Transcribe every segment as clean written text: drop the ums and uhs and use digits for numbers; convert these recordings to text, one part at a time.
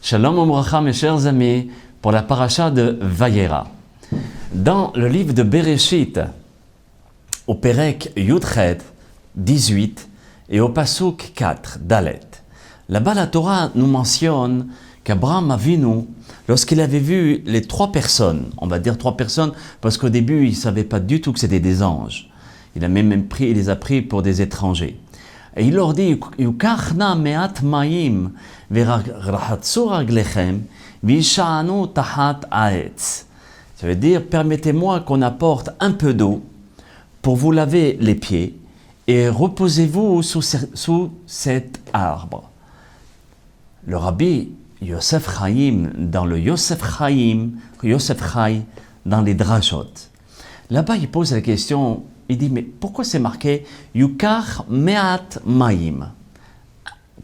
Shalom Obracha, mes chers amis, pour la paracha de Vayera. Dans le livre de Bereshit, au Perek Yudchet 18 et au Pasuk 4, Dalet, là-bas la Torah nous mentionne qu'Abraham Avinu, lorsqu'il avait vu les trois personnes, on va dire trois personnes parce qu'au début il ne savait pas du tout que c'était des anges, il les a pris pour des étrangers. Et il leur dit, Yukachna me'at ma'im v'rahatsu raglechem v'isha'anu tahat ha'etz. Ça veut dire, permettez-moi qu'on apporte un peu d'eau pour vous laver les pieds et reposez-vous sous cet arbre. Le rabbi Yosef Chaim, dans le Yosef Chai, dans les Drashot, là-bas il pose la question. Il dit, mais pourquoi c'est marqué « Yukach me'at ma'im » ?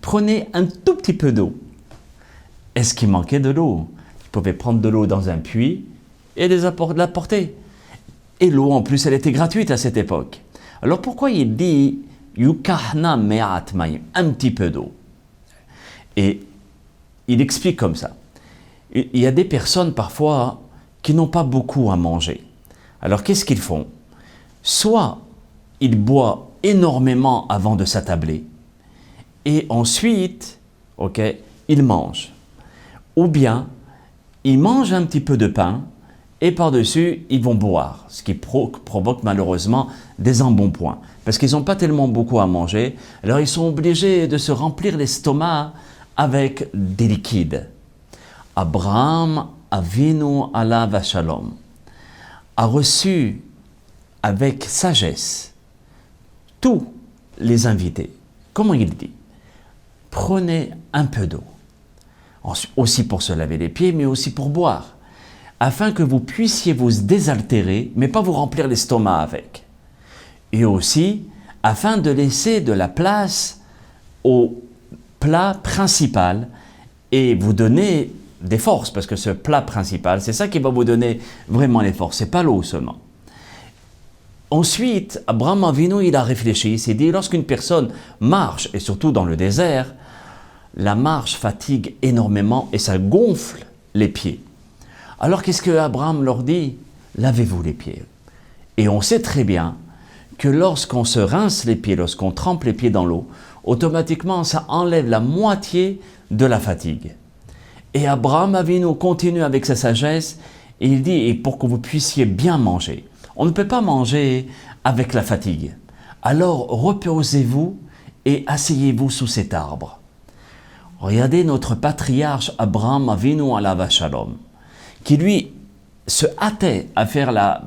Prenez un tout petit peu d'eau. Est-ce qu'il manquait de l'eau ? Il pouvait prendre de l'eau dans un puits et l'apporter. Et l'eau, en plus, elle était gratuite à cette époque. Alors pourquoi il dit « Yukachna me'at ma'im » ? Un petit peu d'eau. Et il explique comme ça. Il y a des personnes, parfois, qui n'ont pas beaucoup à manger. Alors qu'est-ce qu'ils font ? Soit il boit énormément avant de s'attabler et ensuite, il mange. Ou bien, ils mangent un petit peu de pain et par-dessus, ils vont boire, ce qui provoque malheureusement des embonpoints. Parce qu'ils n'ont pas tellement beaucoup à manger, alors ils sont obligés de se remplir l'estomac avec des liquides. Abraham Avinu alav shalom a reçu avec sagesse tous les invités. Comment il dit ? Prenez un peu d'eau, aussi pour se laver les pieds, mais aussi pour boire, afin que vous puissiez vous désaltérer, mais pas vous remplir l'estomac avec. Et aussi, afin de laisser de la place au plat principal et vous donner des forces, parce que ce plat principal, c'est ça qui va vous donner vraiment les forces, c'est pas l'eau seulement. Ensuite, Abraham Avinu, il a réfléchi, il s'est dit, lorsqu'une personne marche, et surtout dans le désert, la marche fatigue énormément et ça gonfle les pieds. Alors qu'est-ce que Abraham leur dit ? Lavez-vous les pieds. Et on sait très bien que lorsqu'on se rince les pieds, lorsqu'on trempe les pieds dans l'eau, automatiquement ça enlève la moitié de la fatigue. Et Abraham Avinu continue avec sa sagesse et il dit, et pour que vous puissiez bien manger, on ne peut pas manger avec la fatigue. Alors reposez-vous et asseyez-vous sous cet arbre. Regardez notre patriarche Abraham Avinu alav shalom, qui lui se hâtait à faire la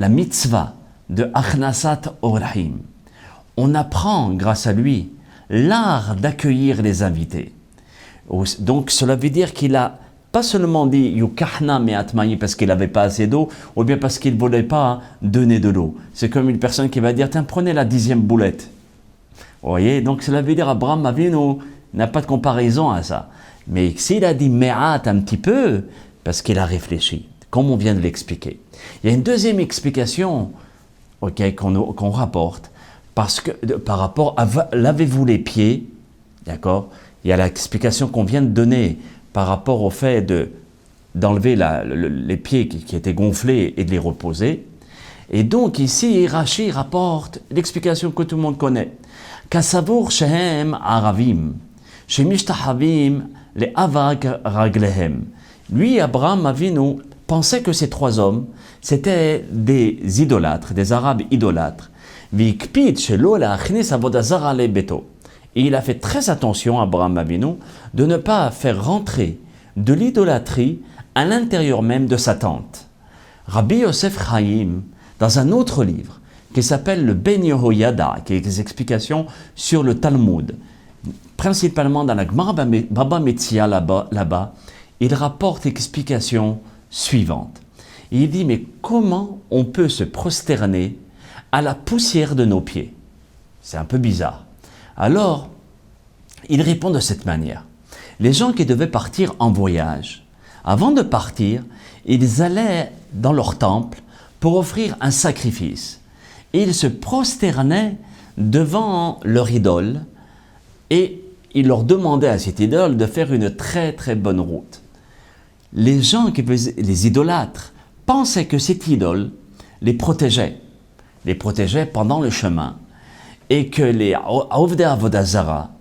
mitzvah de Achnasat Orahim. On apprend grâce à lui l'art d'accueillir les invités. Donc cela veut dire qu'il a pas seulement dit Yukachna me'at ma'im parce qu'il n'avait pas assez d'eau, ou bien parce qu'il ne voulait pas donner de l'eau. C'est comme une personne qui va dire, tiens, prenez la 10e boulette. Vous voyez, donc cela veut dire Abraham Avinu n'a pas de comparaison à ça. Mais s'il a dit me'at un petit peu, parce qu'il a réfléchi, comme on vient de l'expliquer. Il y a une deuxième explication qu'on rapporte, parce que par rapport à lavez-vous les pieds, d'accord ? Il y a l'explication qu'on vient de donner par rapport au fait d'enlever les pieds qui étaient gonflés et de les reposer. Et donc ici, Rashi rapporte l'explication que tout le monde connaît. Kasavour shehem aravim, shemishtahavim le avak raglehem. Lui, Abraham Avinu, pensait que ces trois hommes, c'étaient des idolâtres, des arabes idolâtres. Vikpid shelo leachnis avodazara le beto. Et il a fait très attention, Abraham Avinu, de ne pas faire rentrer de l'idolâtrie à l'intérieur même de sa tente. Rabbi Yosef Chaim, dans un autre livre, qui s'appelle le Ben Yehoyada, qui est des explications sur le Talmud, principalement dans la Gemara Baba Metzia là-bas, il rapporte l'explication suivante. Il dit, mais comment on peut se prosterner à la poussière de nos pieds ? C'est un peu bizarre. Alors, il répond de cette manière. Les gens qui devaient partir en voyage, avant de partir, ils allaient dans leur temple pour offrir un sacrifice. Et ils se prosternaient devant leur idole et il leur demandait à cette idole de faire une très très bonne route. Les gens qui faisaient, les idolâtres, pensaient que cette idole les protégeait pendant le chemin, et que les Ovdei Avodah Zara,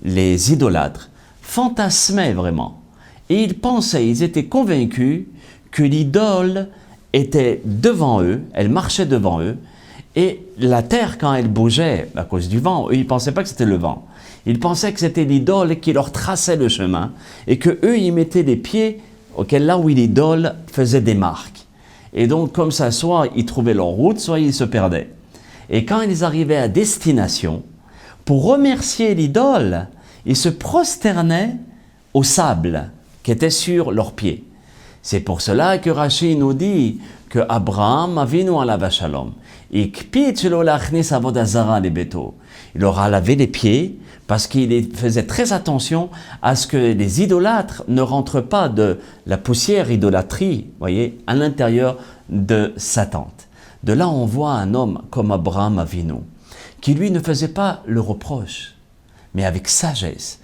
les idolâtres, fantasmaient vraiment. Et ils pensaient, ils étaient convaincus que l'idole était devant eux, elle marchait devant eux, et la terre, quand elle bougeait à cause du vent, eux, ils ne pensaient pas que c'était le vent. Ils pensaient que c'était l'idole qui leur traçait le chemin, et que eux, ils mettaient les pieds là où l'idole faisait des marques. Et donc, comme ça, soit ils trouvaient leur route, soit ils se perdaient. Et quand ils arrivaient à destination, pour remercier l'idole, ils se prosternaient au sable qui était sur leurs pieds. C'est pour cela que Rashi nous dit que Abraham Avinu alav shalom, il leur a lavé les pieds parce qu'il faisait très attention à ce que les idolâtres ne rentrent pas de la poussière idolâtrie, voyez, à l'intérieur de sa tente. De là, on voit un homme comme Abraham Avinu, qui lui ne faisait pas le reproche, mais avec sagesse.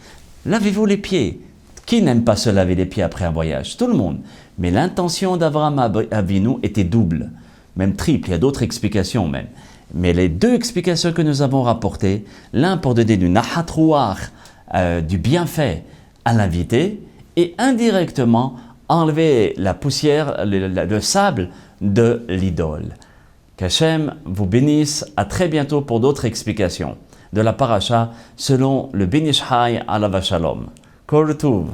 Lavez-vous les pieds. Qui n'aime pas se laver les pieds après un voyage? Tout le monde. Mais l'intention d'Abraham Avinu était double, même triple, il y a d'autres explications même. Mais les deux explications que nous avons rapportées, l'un pour donner du nahat ruach, du bienfait à l'invité, et indirectement enlever la poussière, le sable de l'idole. Qu'Hachem vous bénisse, à très bientôt pour d'autres explications de la paracha selon le Ben Ish Chai alav shalom. Kol Tov.